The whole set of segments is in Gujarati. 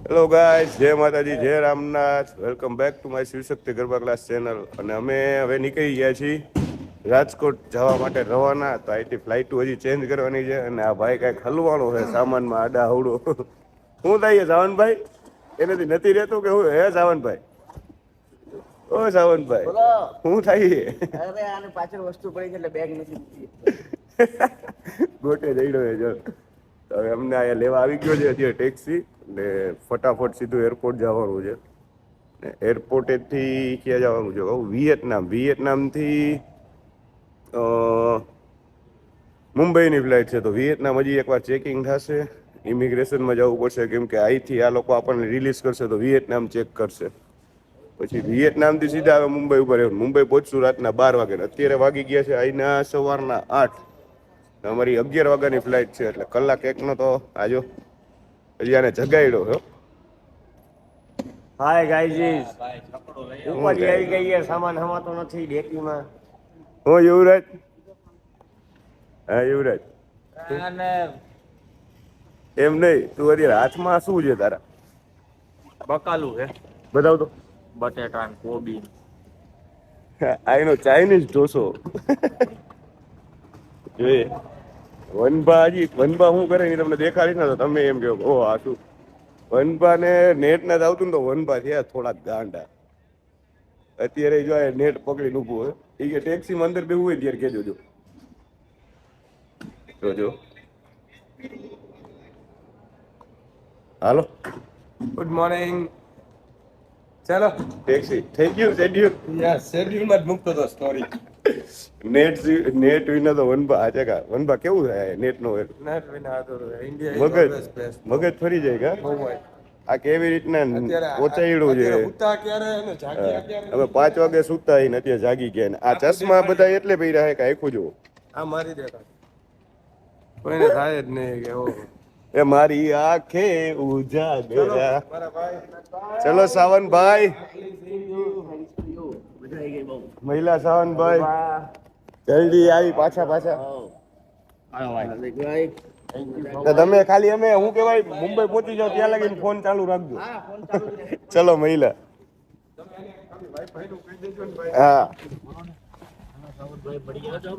હેલો ગાઈસ, જય માતાજી, જય Ramnath. Welcome back to my Shivshakti garba class channel. અને અમે હવે નીકળી ગયા છીએ રાજકોટ જવા માટે રવાના. તો આઈટી ફ્લાઇટ હજી ચેન્જ કરવાની છે અને આ ભાઈ કાંઈક હલવાનો છે સામાનમાં આડા હવડો. શું થાય સાવનભાઈ? એનાથી નથી રહેતું કે હું હે સાવનભાઈ? ઓ સાવનભાઈ, શું થાય? અરે આને પાછળ વસ્તુ પડી છે એટલે બેગ નથી. ગોટે જઈડો જો. હવે અમને અહીંયા લેવા આવી ગયો છે અત્યારે ટેક્સી. એટલે ફટાફટ સીધું એરપોર્ટ જવાનું છે. ને એરપોર્ટેથી ક્યાં જવાનું છે? વિયેતનામ. વિયેતનામથી મુંબઈની ફ્લાઇટ છે. તો વિયેતનામ હજી એકવાર ચેકિંગ થશે. ઇમિગ્રેશનમાં જવું પડશે, કેમ કે અહીંથી આ લોકો આપણને રિલીઝ કરશે તો વિયેતનામ ચેક કરશે. પછી વિયેતનામથી સીધા હવે મુંબઈ ઉપર. મુંબઈ પહોંચશું રાતના 12 વાગે. અત્યારે વાગી ગયા છે અહીંના સવારના 8. અમારી 11 વાગ્યાની ફ્લાઇટ છે, એટલે કલાક એકનો તો આજો હજી આને જગાડ્યો છો. હાય ગાઈઝ, ઉપર આવી ગઈ છે. સામાન હમાતો નથી ડેકીમાં. હો યુવરાજ. હા યુવરાજ, એમ નહીં, તું અત્યારે હાથમાં શું છે તારા? બકાલું છે, બતાવ તો. બટેટા ને કોબી. આઈનો ચાઇનીઝ ઢોસો. જોઈએ વનભા. હજી વનભા શું કરે એ તમને દેખાડી ને તો તમે એમ કહો ઓ આ શું. વનભા ને નેટ ના જ આવતું ને તો વનભા થયા થોડાક ગાંડા. અત્યારે જો નેટ પકડીને ઊભું હોય એ કે ટેક્સીમાં અંદર બેવું હોય ત્યારે કહેજો. જોજો. હાલો, ગુડ મોર્નિંગ. ચાલો ટેક્સી થઈ ગયું શેડ્યુલ. યા શેડ્યુલમાં જ મૂકતો હતો સ્ટોરી. નેટ વિના તો વનભા આજે કા વનભા કેવું થાય નેટ નો હોય? નેટ વિના અધૂરું છે. India is always best. મગજ ફરી જાય કા? બહુ હોય. આ કેવી રીતના પહોંચાડ્યું છે. ઉતા ક્યારે અને જાગ્યા ક્યારે? હવે 5 વાગે સુતા ને અત્યારે જાગી ગયા ને આ ચશ્મા બધા એટલે પહેર્યા છે કે આખું જુઓ. આ મારી દેતા કોઈને થાય જ નહીં કે ઓ એ મારી આંખે ઉજાગરા. મારા ભાઈ. ચલો સાવનભાઈ, મહિલા સાવનભાઈ જલ્દી આવી પાછા. તો તમે ખાલી અમે હું કેવાય મુંબઈ પહોંચી જાવ ત્યાં લગીને ફોન ચાલુ રાખજો. ચલો મહિલા. હા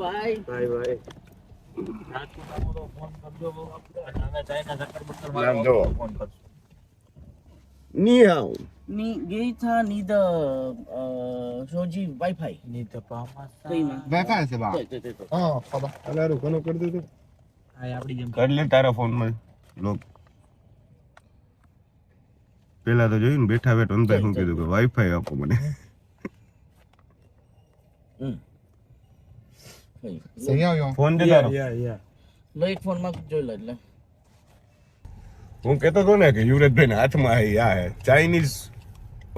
ભાઈ નામ જો ની હાઉ 你给他你的手机 WiFi，你的爸妈可以吗 ？WiFi 是吧？对对对对。哦，好吧。 અલારું ઘણું કરી દીધું. આપડી કર લે તારા ફોનમાં લોક. પેલા તો જોયું ને બેઠા અંદર શું કીધું કે વાઈફાઈ આપો મને.谁要用？ ફોન દે તારો. લો એક ફોન માં જોઈ લો એટલે હું કહેતો હતો ને કે યુવરાજભાઈ ના હાથમાં આ ચાઇનીઝ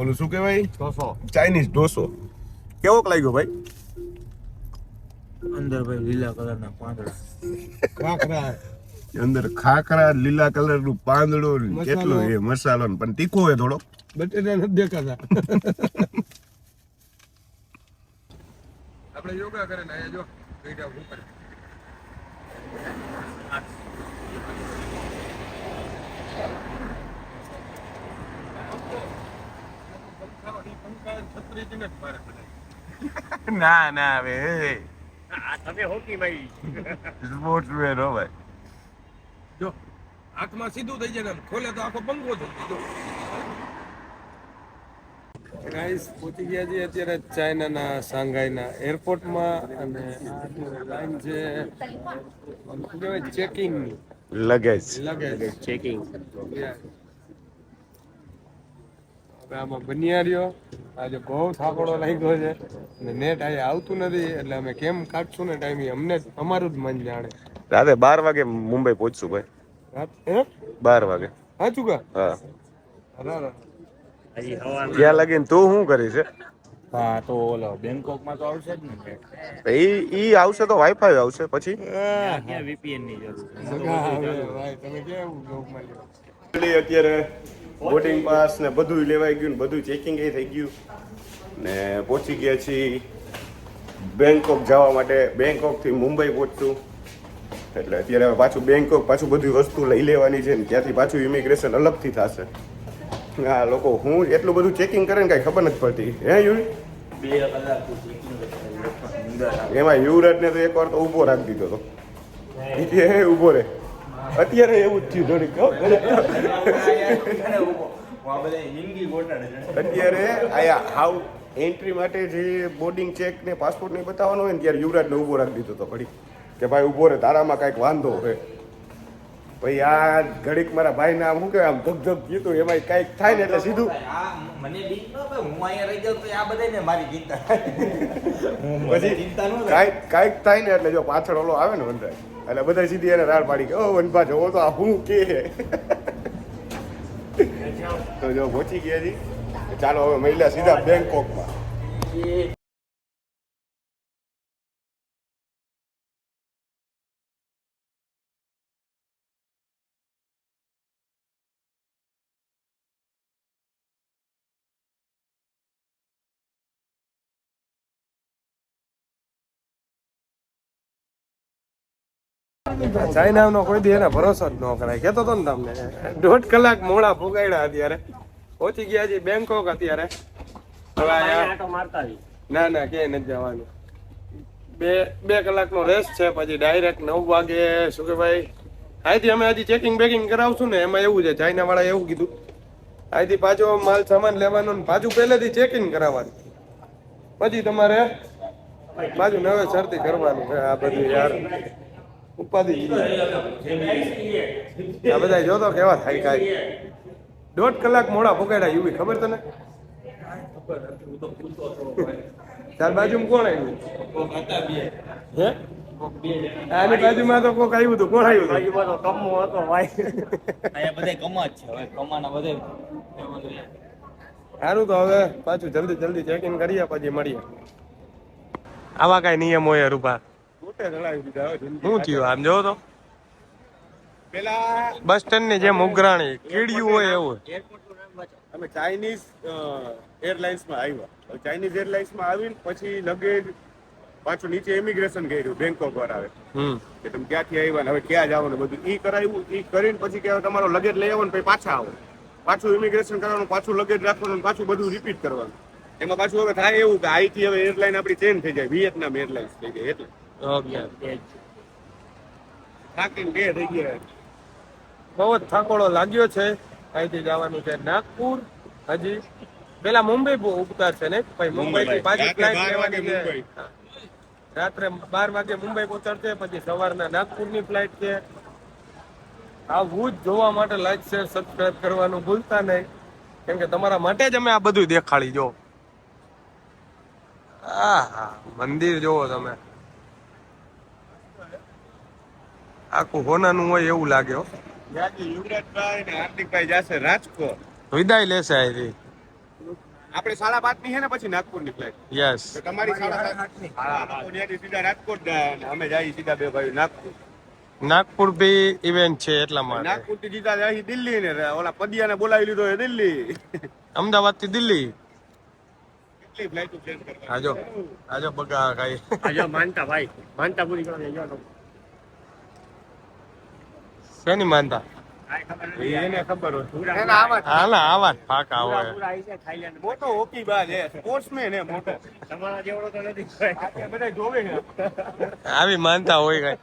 ઓલું શું કહેવાય? ઢોસો. ચાઇનીઝ ઢોસો. કેવોક લાગ્યો ભાઈ? અંદર ભાઈ લીલા કલર ના પાંદડા ખાખરા. અંદર ખાખરા, લીલા કલર નું પાંદડું, મસાલો. કેટલો એ મસાલો ને પણ તીખો હોય થોડો. બટેટા નથી દેખાતા. આપણે યોગા કરે ને અહીંયા જો ગઈડા ઉપર. ના હવે તમે હોકી ભાઈ સ્પોર્ટ્સ વેર હો ભાઈ. જો હાથમાં સીધું થઈ જાય ને આમ ખોલે તો આખો બંગો થઈ જાય. ગાઈસ પહોંચી ગયા છીએ અત્યારે ચાઇનાના શાંઘાઈના એરપોર્ટમાં અને આ લાઈન છે શું કહેવાય ચેકિંગની. લગેજ. Luggage checking. હવે આમાં બન્યા રહ્યો. આજે બહુ થાકડો લાગ્યો છે અને નેટ આજે આવતું નથી એટલે અમે કેમ કાઢશું ને ટાઈમ અમને અમારું જ મન જાણે. રાતે 12 વાગે મુંબઈ પહોંચશું ભાઈ. રાત હે 12 વાગે. હા ચુકા. હા અરે ત્યાં લગીને તું શું કરીશ? હા તો ઓલો બેંકોક માં તો આવશે જ ને ઈ આવશે તો વાઈફાઈ આવશે પછી. ક્યાં VPN ની જરૂર તમે કેવું જોગમાં લ્યો. અત્યારે બોર્ડિંગ પાસ ને બધું લેવાઈ ગયું ને બધું ચેકિંગ થઈ ગયું ને પહોંચી ગયા છીએ બેંકોક જવા માટે. બેંકોક થી મુંબઈ પહોંચશું એટલે અત્યારે પાછું બેંકોક પાછું બધી વસ્તુ લઈ લેવાની છે ને ત્યાંથી પાછું ઇમિગ્રેશન અલગથી થશે. આ લોકો હું એટલું બધું ચેકિંગ કરે ને કઈ ખબર નથી પડતી હે યુ 2 કલાકથી ચેકિંગ એમાં યુવરાજને તો એકવાર તો ઊભો રાખી દીધો હતો એ ઊભો રહે અત્યારે એવું જ થયું થોડીક અત્યારે આયા હાઉ એન્ટ્રી માટે જે બોર્ડિંગ ચેક ને પાસપોર્ટ ને બતાવવાનો હોય ને ત્યારે યુવરાજને ઊભો રાખી દીધો હતો ઘડીક કે ભાઈ ઊભો રહે તારામાં કાંઈક વાંધો છે ભાઈ આ ઘડીક મારા ભાઈને આમ શું કહેવાય આમ ધક કીધું એમાં કાંઈક થાય ને એટલે સીધું મને બીક ન ભાઈ હું અહીંયા રહી જાઉં તો આ બધાને મારી ચિંતા પછી ચિંતા ન કાંઈક થાય ને એટલે જો પાછળ ઓલો આવે ને વનરાજ એટલે બધા સીધી એને રાડ પાડી કે ઓ વનભા જવો તો આ હું કે તો જો પહોંચી ગયા જી ચાલો હવે મહિલા સીધા બેંકોકમાં ચાઇનાનો કોઈ દી એને ભરોસો જ ન કરાય કહેતો હતો ને તમને 1.5 કલાક મોડા ભોગાડ્યા અત્યારે પહોંચી ગયા છે બેંકોક અત્યારે હવે આટો મારતા આવી. ના ના ક્યાંય નથી જવાનું 2 કલાકનો રેસ્ટ છે પછી ડાયરેક્ટ 9 વાગે શું કે ભાઈ અહીંથી અમે હજી ચેકિંગ બેકિંગ કરાવશું ને એમાં એવું છે ચાઇના વાળા એવું કીધું અહીંથી પાછો માલ સામાન લેવાનો ને પાછું પહેલેથી ચેકિંગ કરાવવાનું પછી તમારે પાછું નવેસરથી કરવાનું છે આ બધું યાર ઉપાધિ આ બધા જોતો કેવા થાય કાંઈ 1.5 કલાક મોડા પકડ્યા યુવી ખબર તને ચાર બાજુમાં કોણ આવ્યું હે આની બાજુમાં તો કોક આવ્યું હતું કોણ આવ્યું બાજુમાં તો કમો હતો ભાઈ. અહીંયા બધા કમા જ છે હવે કમાના બધે સારું તો હવે પાછું જલ્દી ચેકિંગ કરીએ પછી મળીએ આવા કઈ નિયમ હોય રૂપા શું થયું આમ જોવો તો પેલા બસ સ્ટેન્ડ ની જેમ ઉઘરાણી કીડિયું હોય એવું અમે ચાઇનીઝ એરલાઇન્સમાં આવ્યા ચાઇનીઝ એરલાઇન્સમાં આવીને પછી લગેજ પાછું નીચે ઇમિગ્રેશન કર્યું બેંકોક વાળા આવે કે તમે ક્યાંથી આવ્યા ને હવે ક્યાં જાવ ને બધું ઈ કરાવ્યું ઈ કરીને પછી કહેવાય તમારો લગેજ લઈ આવો ને પછી પાછા આવો પાછું ઇમિગ્રેશન કરવાનું પાછું લગેજ રાખવાનું પાછું બધું રિપીટ કરવાનું એમાં પાછું હવે થાય એવું કે અહીંથી હવે એરલાઇન આપણી ચેન્જ થઈ જાય વિયેતનામ એરલાઇન્સ થઈ જાય એટલે ઓકે થાકીને બે થઈ ગયા બહુ જ થાકોડો લાગ્યો છે અહીંથી જવાનું છે નાગપુર હજી પેલા મુંબઈ ઉતાર છે ને પછી મુંબઈ થી પાછી ફ્લાઇટ લેવાની છે રાત્રે 12 વાગે મુંબઈ પહોંચશે પછી સવારના નાગપુર ની ફ્લાઇટ છે આવું જ જોવા માટે લાઈક શેર સબસ્ક્રાઇબ કરવાનું ભૂલતા નહીં કેમ કે તમારા માટે જ અમે આ બધું દેખાડી જો આહા મંદિર જોવો તમે આખું હોનાનું હોય એવું લાગે હો ત્યાંથી યુવરાજભાઈ ને હાર્દિકભાઈ જશે રાજકોટ વિદાય લેશે અહીંથી આપણે 5:30 ની છે ને પછી નાગપુર ની ફ્લાઇટ યસ તો તમારી 7:30 હા તો ત્યાંથી સીધા રાજકોટ જાય અને અમે જઈએ સીધા બે ભાઈ નાગપુર નાગપુર બી ઇવેન્ટ છે એટલા માટે નાગપુર થી સીધા જાય દિલ્હી ને ઓલા પદિયાને બોલાવી લીધો એ દિલ્હી અમદાવાદ થી દિલ્હી કેટલી ફ્લાઇટ ચેન્જ કરવા આજો બગા કાઈ આજે માનતા ભાઈ માનતા પૂરી કરવા જવાનું. શેની માનતા એને ખબર હોય હાલા આવા જ ફાકા હોય પૂરા આવી છે થાઈલેન્ડ. મોટો હોકી બાજ હે સ્પોર્ટ્સમેન હે મોટો તમારા જેવડો તો નથી. આ બધા જોવે ને આવી માનતા હોય કઈ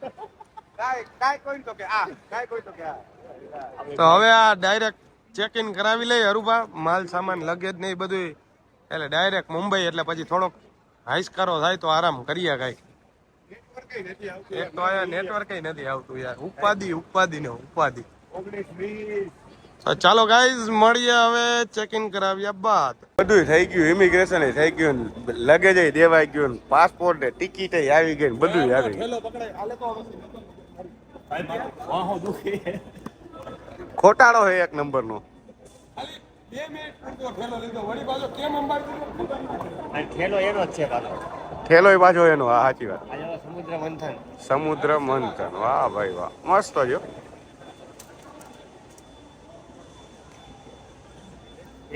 કાઈ કોઈ તો કે આ કાઈ કોઈ તો કે આ તો હવે આ ડાયરેક્ટ ચેક ઇન કરાવી લઈએ હરુભા માલ સામાન લગેજ ને એ બધું એટલે ડાયરેક્ટ મુંબઈ એટલે પછી થોડોક હાઈસ્કારો થાય તો આરામ કરીએ કઈ એક તો અહીંયા નેટવર્ક નથી આવતું યાર ઉપાધિ ને ઉપાધિ 19-20 તો ચાલો ગાઈઝ મળીએ હવે ચેક ઇન કરાવ્યા બાદ બધું થઈ ગયું ઇમિગ્રેશન થઈ ગયું લગેજ દેવાઈ ગયું પાસપોર્ટ ને ટિકિટ આવી ગઈ બધું આવી ગયું ખોટાડો છે એક નંબર નો અને ઠેલો એનો જ છે પાછો. ઠેલો પાછો એનો હા સાચી વાત આજે સમુદ્ર મંથન. સમુદ્ર મંથન વાહ ભાઈ વાહ મસ્ત જો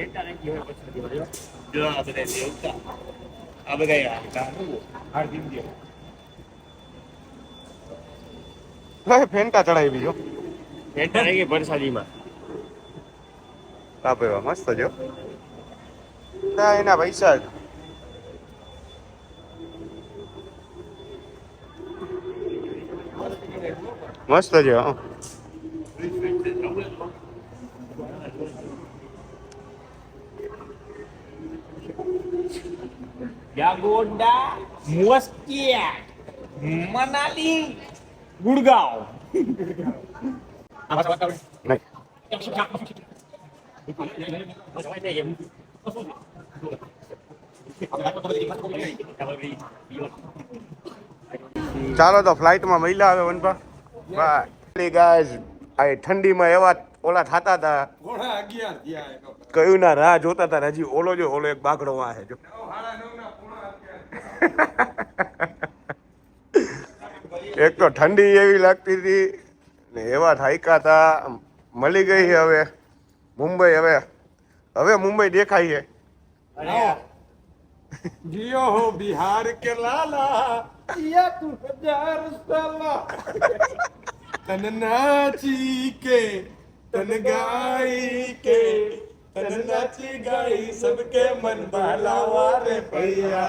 એકતા નથી હોય પછી જોયો. જો આ બધા દેવતા આ બધા હાર્દિક દેવ ફેંટા ચડાવી જો એકતા રહી ગઈ વરસાદીમાં. કાપે મસ્ત જો ના એના પૈસા જ મસ્ત છે હા યાગોડા મોસ્કિયા મનાલી ગુડગાંવ નહીં ચાલો તો ફ્લાઇટમાં મહિલા આવે વનપા બાય ગાઈઝ આ ઠંડીમાં એવા ઓલા થતા હતા ઘોડા 11 થયા એ ખબર. કયું ના રાહ જોતા હતા ને હજી ઓલો જો ઓલો એક બાગડો વાહે જો સાડા 9 ના પોણા 11. એક તો ઠંડી એવી લાગતી હતી ને એવા થાયકા હતા મળી ગઈ છે હવે મુંબઈ હવે મુંબઈ દેખાય છે जियो हो बिहार के लाला या तू हजार साला तन नाची के तन गाई के तन नाची गाई सबके मन बहलावा रे भैया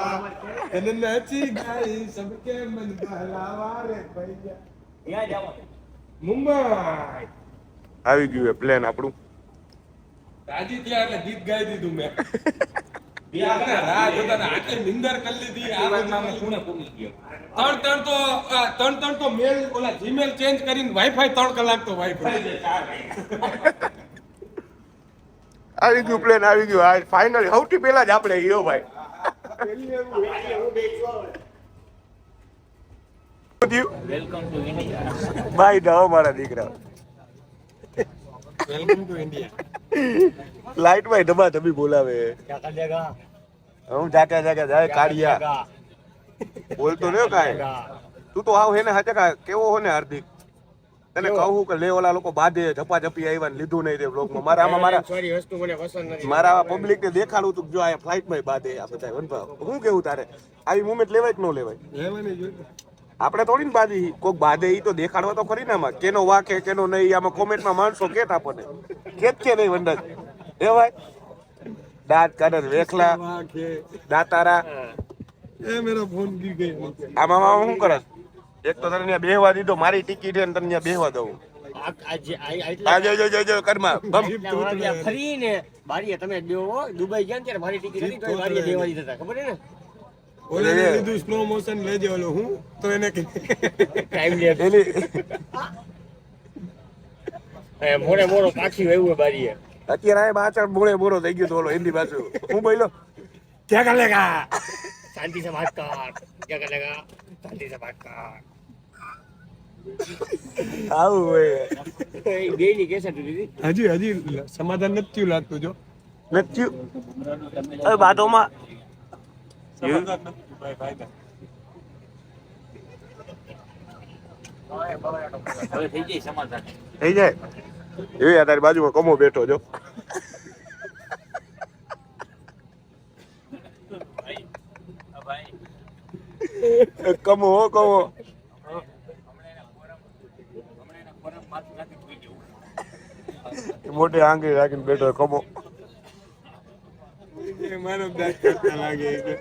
तन नाची गाई सबके मन बहलावा रे भैया मुंबई આવી ગયું છે પ્લેન આપણું રાજી થયા એટલે ગીત ગાઈ દીધું મેં બિહારના રાહ જોતા હતા, આટલી નિંદર કરી લીધી આ બધું ત્રણ તો મેલ ઓલા જીમેલ ચેન્જ કરીને વાઈફાઈ 3 કલાક તો વાઈફાઈ આવી ગયું પ્લેન આવી ગયું આ ફાઇનલી સૌથી પહેલા જ આપણે ગયો ભાઈ વેલકમ ટુ ઇન્ડિયા ભાઈ દો મારા દીકરા વેલકમ ટુ ઇન્ડિયા લાઈટ માં ધબા ધબી બોલાવે ક્યાં કર દેગા હું જાકે જાય કાઢિયા બોલતો રહ્યો કાંઈ તું તો આવ હે ને હાચે કા કેવો હો ને હાર્દિક તને કહું કે લે ઓલા લોકો બાધે ઝપા ઝપી આવ્યા ને લીધું નહીં તે બ્લોગમાં મારા સોરી વસ્તુ મને પસંદ નથી મારા પબ્લિક ને દેખાડું તું જો આ ફ્લાઇટ માં બાધે આ બધા વનભા હું કેવું તારે આવી મુમેન્ટ લેવાય કે ન લેવાય લેવાની જોઈએ આપણે થોડી ને બાધી કોક બાધે ઈ તો દેખાડવા તો ખરી ને આમાં કેનો વાકે કેનો નહીં આમાં કોમેન્ટમાં માણસો કેત આપણને કેત કે નહીં વંડર એ ભાઈ દાંત કાઢે વેખલા વાહ કે દાતારા એ મેરો ફોન ગીર ગયો આમાં શું કરે એક તો તને ત્યાં બેહવા દીધો મારી ટિકિટ છે ને તને ત્યાં બેહવા દઉં આ જો કરમાં બમ ફરી ને બારીએ તમે દેવો દુબઈ ગયા ને ત્યારે મારી ટિકિટ હતી તો બારીએ દેવા દીધા હતા ખબર છે ને ઓલે લીધું સ્લો મોશન લેજે ઓલો હું તો એને ટાઈમ લે એની મોડે મોડો પાછી આવ્યું બારીએ અત્યારે આ પાછળ બોળે બોરો થઈ ગયો તો ઓલો હિન્દી બાજુ હું બોલ્યો ક્યાં કર લેગા शांति से बात कर क्या करेगा शांति से बात कर આવું હોય બે ની કેસે તૂટી હજી સમાધાન નથી થયું લાગતું જો નથી હવે બાતોમાં સમાધાન નથી ભાઈ ભાઈ હવે થઈ જાય સમાધાન થઈ જાય એ તારી બાજુમાં કમો બેઠો જો કમો હો કમો મોટી આંગળી રાખીને બેઠો કમો મારો દાંત કરતા લાગે કે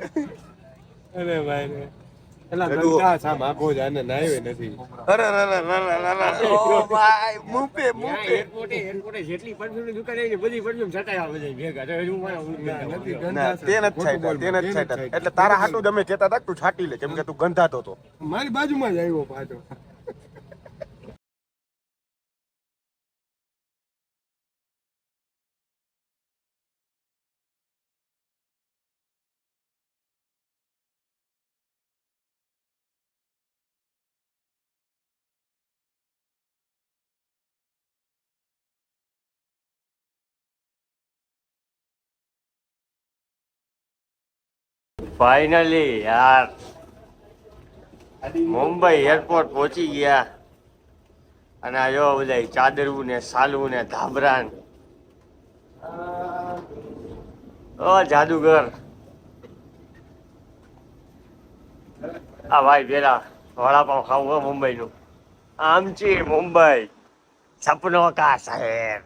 અરે ભાઈ રે એલા ગંદા સામ આખો જ આને નાયો નથી અરે ઓ ભાઈ મુપે એરપોર્ટે જેટલી પરફ્યુમ ની દુકાન આવી બધી પરફ્યુમ છટાઈ આવે છે ભેગા તો હું નથી ના તે નથી છાંટ્યા, તે નથી છાંટ્યા. એટલે તારા હાટું જ અમે કહેતા હતા કે તું છાંટી લે કેમ કે તું ગંધાતો હતો મારી બાજુમાં જ આવ્યો પાછો ફાઇનલી યાર મુંબઈ એરપોર્ટ પહોંચી ગયા અને આ જો બધા ચાદરવું ને સાલવું ને ધાબરાન ઓ જાદુગર આ ભાઈ પેલા વડાપાઉં ખાવું હોય મુંબઈનું આમચી મુંબઈ સપનો કા શહેર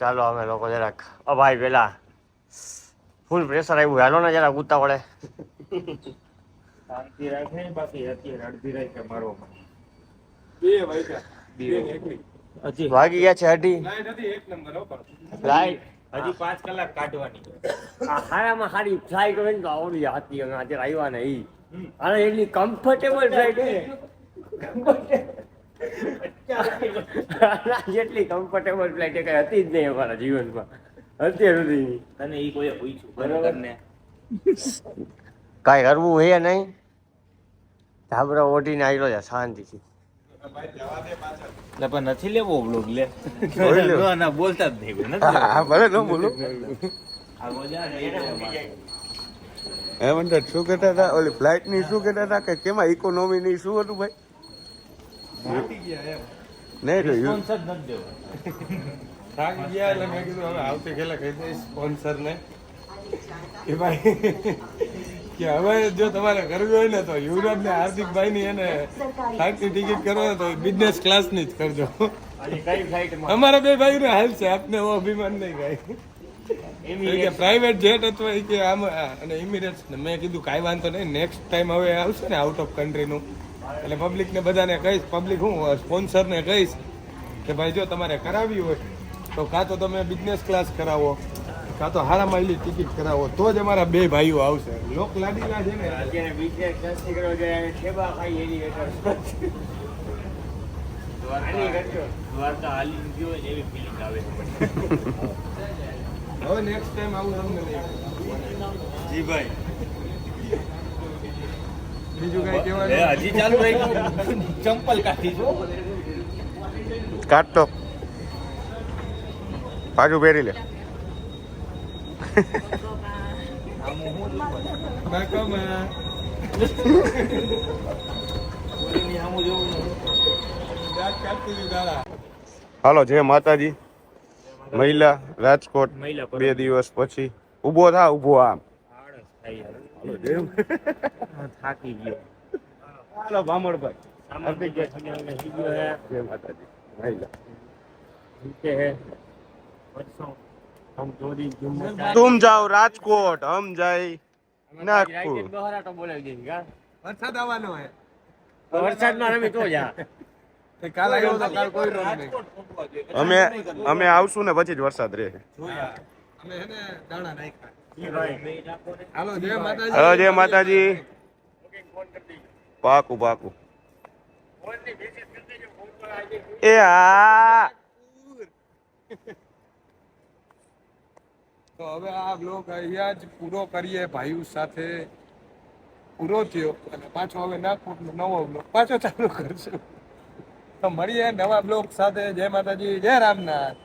ચાલો અમે લોકો જરાક ભાઈ પેલા ફૂલ પ્રેશર આવ્યું હાલો ને જરાક ઉતાવળે. શાંતિ રાખે બાકી અત્યારે અડધી રાત મારો બે વાગ્યા બે ને એકલી. હજી વાગી ગયા છે અઢી. લાઈટ હતી એક નંબર હો પણ. લાઈટ હજી 5 કલાક કાઢવાની આ હારામાં હારી ફ્લાઇટ હોય ને તો આવડી હતી અમે આજે આવ્યા ને ઈ અને એટલી કમ્ફર્ટેબલ ફ્લાઇટ છે જેટલી કમ્ફર્ટેબલ ફ્લાઇટ કઈ હતી જ નહીં અમારા જીવનમાં અત્યાર સુધી. તને ઈ કોઈ પૂછ્યું બરાબર ને કાંઈ કરવું હે નહીં, ધાબરા ઓઢીને આવેલો છે શાંતિથી. એટલે પણ નથી લેવો બ્લોગ લે જોઈ લ્યો. ના, ના બોલતા જ નહીં કોઈ, નથી લેવો. હા ભલે ન બોલું. આ બોલ્યા ને એટલે અમારે. હે મંડળ શું કહેતા હતા ઓલી ફ્લાઇટ ની શું કહેતા હતા કે કેમાં ઇકોનોમી ની શું હતું ભાઈ? થાકી ગયા એમ. નહીં તો Response જ નથી દેવો. થાકી ગયા એટલે મેં કીધું હવે આવતી ખેલે કહી દઈશ સ્પોન્સર ને કે ભાઈ કે હવે જો તમારે કરવી હોય ને તો યુવરાજ ને હાર્દિકભાઈ ની એને ફ્લાઇટની ટિકિટ કરો ને તો બિઝનેસ ક્લાસ ની જ કરજો. હજી કઈ ફ્લાઇટમાં અમારા બે ભાઈ ને હાલ છે આપને એવો અભિમાન નહીં કાંઈ પ્રાઇવેટ જેટ અથવા ઈ કે આમ અને ઇમિરેટ્સ ને મેં કીધું કાંઈ વાંધો નહીં નેક્સ્ટ ટાઈમ હવે આવશે ને આઉટ ઓફ કન્ટ્રીનું એટલે પબ્લિક ને બધાને કહીશ પબ્લિક હું સ્પોન્સર ને કહીશ કે ભાઈ જો તમારે કરાવી હોય તો કાં તો તમે બિઝનેસ ક્લાસ કરાવો કાં તો હારા માઇલી ટિકિટ કરાવો તો જ અમારા બે ભાઈઓ આવશે. લોક લાડીલા છે ને અત્યારે બિઝનેસ ક્લાસ ની કરવા ગયા અને સેવા ખાઈ એની હેઠળ દ્વારકા હાલી ગયો હોય ને એવી ફિલિંગ આવે છે. હવે નેક્સ્ટ ટાઈમ આવું તમને નહીં. જી ભાઈ બીજું કઈ એ કહેવાનું હજી ચાલુ રાખ્યું ચંપલ કાઢી જો કાઢતો પાછું પહેરી લે. બાકામાં ઓલીની સામું જોવું ને. દાંત કાઢતી હતી તારા. હાલો જય માતાજી. મહિલા રાજકોટ મહિલા પર 2 દિવસ પછી ઊભો થા ઊભો આમ. આળસ થાય યાર. થાકી ગયો. હાલો ભામણભાઈ. સામાન જગ્યા ઠંડી થઈ ગયો હે. જય માતાજી. મહિલા નીચે હે વર્ષો હમ દોરી જુમ્મત तुम जाओ राजकोट हम जाए नागपुर. બહારાટો બોલાવી દીધી કા વરસાદ આવવાનો હે વરસાદમાં રમી તો જા. તે કાલ આવ્યો તો કાલ કોઈ રોગ નહીં. અમે આવશું ને પછી જ વરસાદ રહે. અમે હે ને દાણા નાખ્યા. જી ભાઈ હાલો જય માતાજી. હલો જય માતાજી. પાકું પાકું. એ હા તો હવે આ બ્લોગ અહીંયા જ પૂરો કરીએ ભાઈઓ સાથે. પૂરો થયો અને પાછો હવે નાગપુરનો નવો બ્લોગ પાછો ચાલુ કરશું. તો મળીએ નવા બ્લોગ સાથે. જય માતાજી જય રામનાથ.